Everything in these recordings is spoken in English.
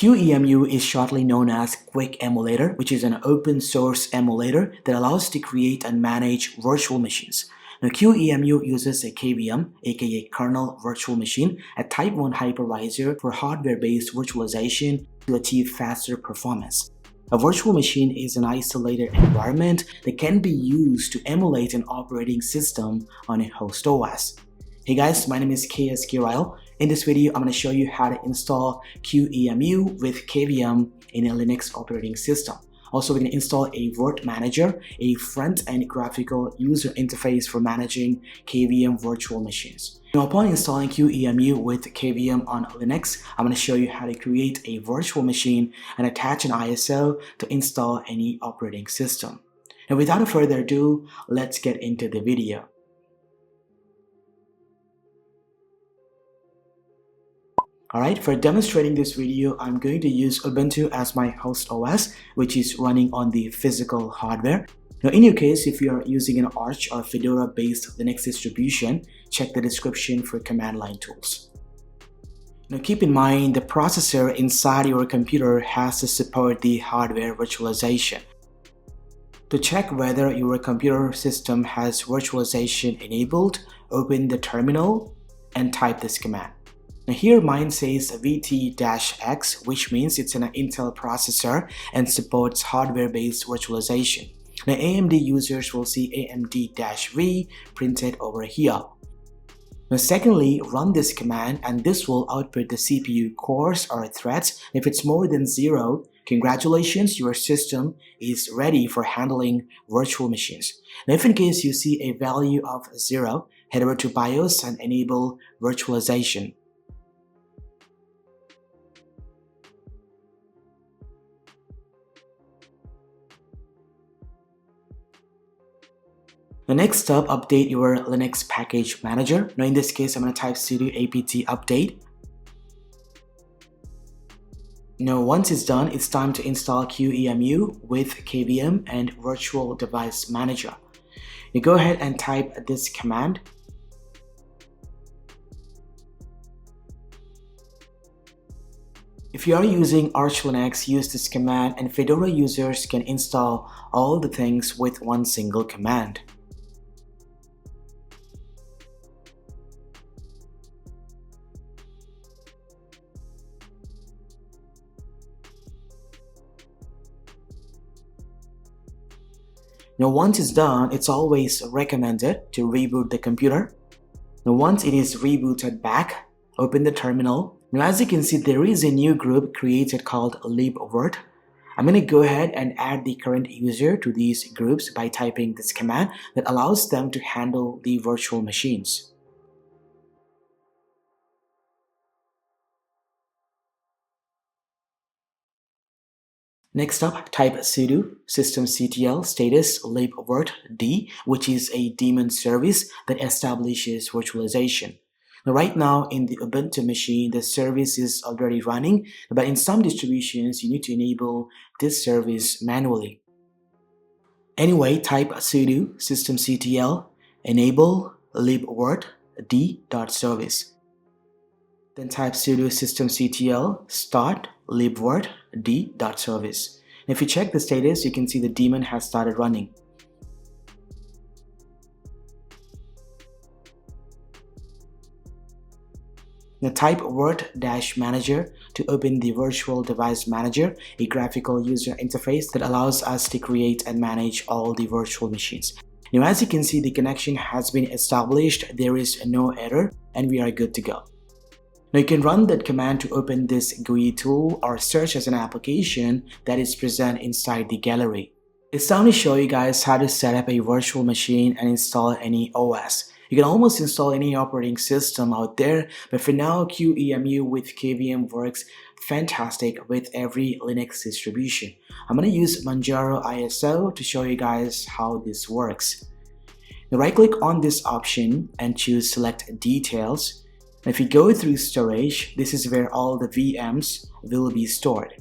qemu is shortly known as Quick Emulator, which is an open source emulator that allows to create and manage virtual machines. Now, qemu uses a KVM, aka kernel virtual machine, a type 1 hypervisor for hardware-based virtualization to achieve faster performance. A virtual machine is an isolated environment that can be used to emulate an operating system on a host OS. Hey guys, my name is KSKRyle. In this video, I'm going to show you how to install qemu with KVM in a Linux operating system. Also, we're going to install a VirtManager, a front-end graphical user interface for managing KVM virtual machines. Now, upon installing qemu with KVM on Linux, I'm going to show you how to create a virtual machine and attach an ISO to install any operating system. Now, without further ado, let's get into the video. Alright, for demonstrating this video, I'm going to use Ubuntu as my host OS, which is running on the physical hardware. Now, in your case, if you're using an Arch or Fedora-based Linux distribution, check the description for command line tools. Now, keep in mind the processor inside your computer has to support the hardware virtualization. To check whether your computer system has virtualization enabled, open the terminal and type this command. Now here mine says VT-X, which means it's an Intel processor and supports hardware-based virtualization. Now AMD users will see AMD-V printed over here. Now secondly, run this command and this will output the CPU cores or threads. If it's more than 0, congratulations, your system is ready for handling virtual machines. Now if in case you see a value of 0, head over to BIOS and enable virtualization. The next up, update your Linux package manager. Now in this case, I'm going to type sudo apt update. Now once it's done, it's time to install qemu with KVM and Virtual Device Manager. You go ahead and type this command. If you are using Arch Linux, use this command and Fedora users can install all the things with one single command. Now once it's done, it's always recommended to reboot the computer. Now once it is rebooted back, open the terminal. Now as you can see, there is a new group created called libvirt. I'm going to go ahead and add the current user to these groups by typing this command that allows them to handle the virtual machines. Next up, type sudo systemctl status libvirt-d, which is a daemon service that establishes virtualization. Now, right now in the Ubuntu machine, the service is already running, but in some distributions, you need to enable this service manually. Anyway, type sudo systemctl enable libvirt-d.service. Then type sudo systemctl start libvirt-d.service. If you check the status, you can see the daemon has started running. Now type virt-manager to open the Virtual Device Manager, a graphical user interface that allows us to create and manage all the virtual machines. Now as you can see, the connection has been established, there is no error, and we are good to go. Now you can run that command to open this GUI tool or search as an application that is present inside the gallery. It's time to show you guys how to set up a virtual machine and install any OS. You can almost install any operating system out there, but for now, qemu with KVM works fantastic with every Linux distribution. I'm going to use Manjaro ISO to show you guys how this works. Now right click on this option and choose select details. If you go through storage, this is where all the VMs will be stored.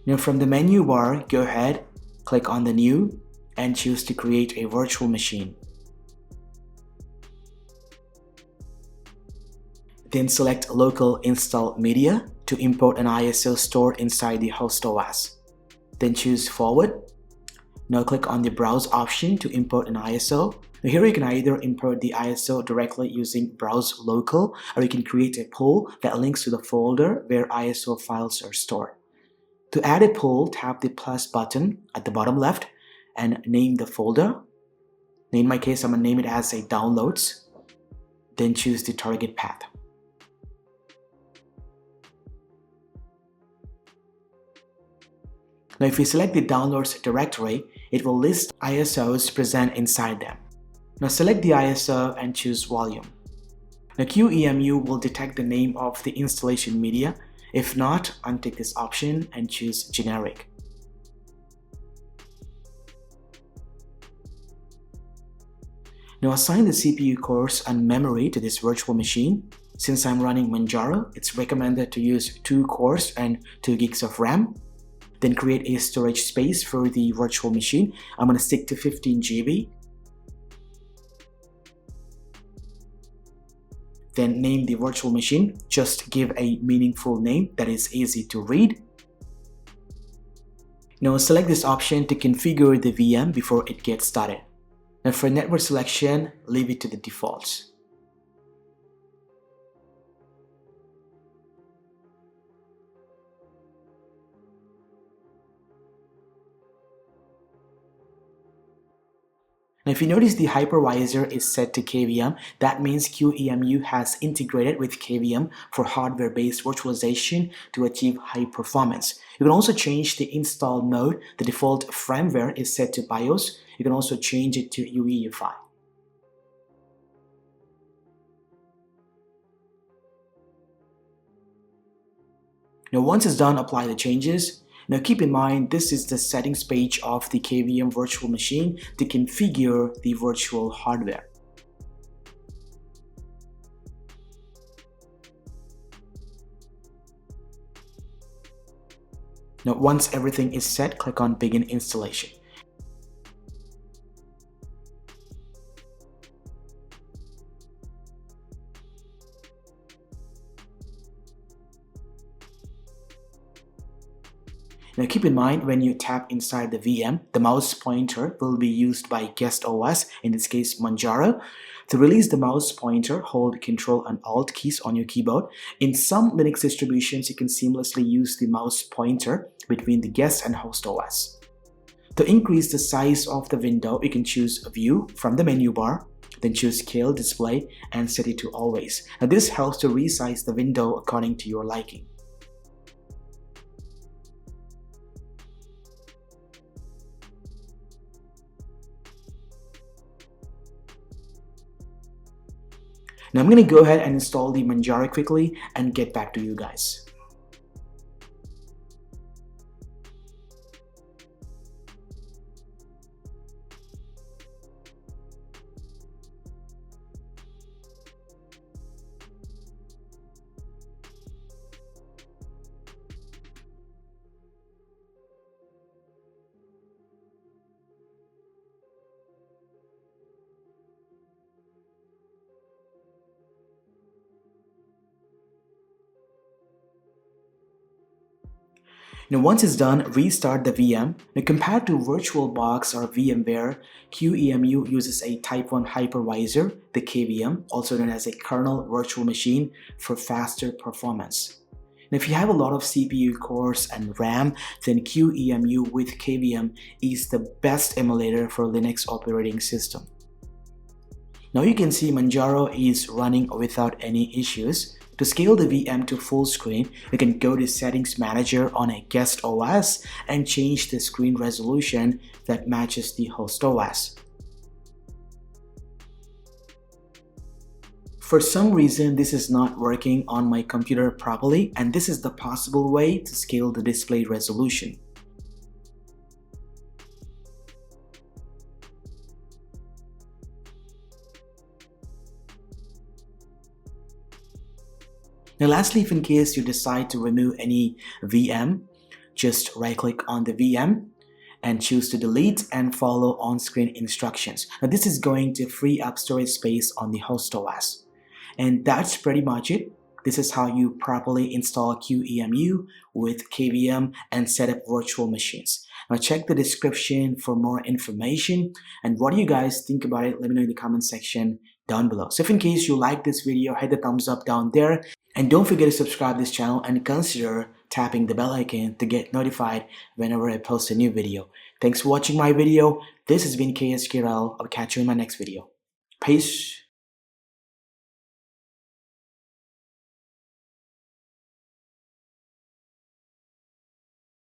Now from the menu bar, go ahead, click on the new, and choose to create a virtual machine. Then select Local Install Media to import an ISO stored inside the host OS. Then choose Forward. Now click on the Browse option to import an ISO. Now here you can either import the ISO directly using Browse Local, or you can create a pool that links to the folder where ISO files are stored. To add a pool, tap the plus button at the bottom left and name the folder. Now in my case, I'm going to name it as a Downloads. Then choose the target path. Now if you select the Downloads directory, it will list ISOs present inside them. Now select the ISO and choose Volume. Now qemu will detect the name of the installation media. If not, untick this option and choose Generic. Now assign the CPU cores and memory to this virtual machine. Since I'm running Manjaro, it's recommended to use 2 cores and 2 gigs of RAM. Then create a storage space for the virtual machine. I'm going to stick to 15 GB. Then name the virtual machine. Just give a meaningful name that is easy to read. Now select this option to configure the VM before it gets started. Now for network selection, leave it to the defaults. Now if you notice the hypervisor is set to KVM, that means qemu has integrated with KVM for hardware-based virtualization to achieve high performance. You can also change the install mode. The default firmware is set to BIOS. You can also change it to UEFI. Now once it's done, apply the changes. Now keep in mind, this is the settings page of the KVM virtual machine to configure the virtual hardware. Now once everything is set, click on Begin Installation. Now keep in mind, when you tap inside the VM, the mouse pointer will be used by guest OS, in this case Manjaro. To release the mouse pointer, hold Ctrl and Alt keys on your keyboard. In some Linux distributions, you can seamlessly use the mouse pointer between the guest and host OS. To increase the size of the window, you can choose View from the menu bar, then choose Scale Display and set it to Always. Now this helps to resize the window according to your liking. Now I'm going to go ahead and install the Manjaro quickly and get back to you guys. Now once it's done, restart the VM. Now compared to VirtualBox or VMware, qemu uses a Type 1 hypervisor, the KVM, also known as a kernel virtual machine, for faster performance. Now if you have a lot of CPU cores and RAM, then qemu with KVM is the best emulator for Linux operating system. Now you can see Manjaro is running without any issues. To scale the VM to full screen, you can go to Settings Manager on a guest OS and change the screen resolution that matches the host OS. For some reason, this is not working on my computer properly, and this is the possible way to scale the display resolution. Now lastly, if in case you decide to remove any VM, just right click on the VM and choose to delete and follow on-screen instructions. Now this is going to free up storage space on the host OS. And that's pretty much it. This is how you properly install QEMU with KVM and set up virtual machines. Now check the description for more information, and what do you guys think about it? Let me know in the comment section down below. So if in case you like this video, hit the thumbs up down there, and don't forget to subscribe to this channel and consider tapping the bell icon to get notified whenever I post a new video. Thanks for watching my video. This has been KSKRL. I'll catch you in my next video. Peace.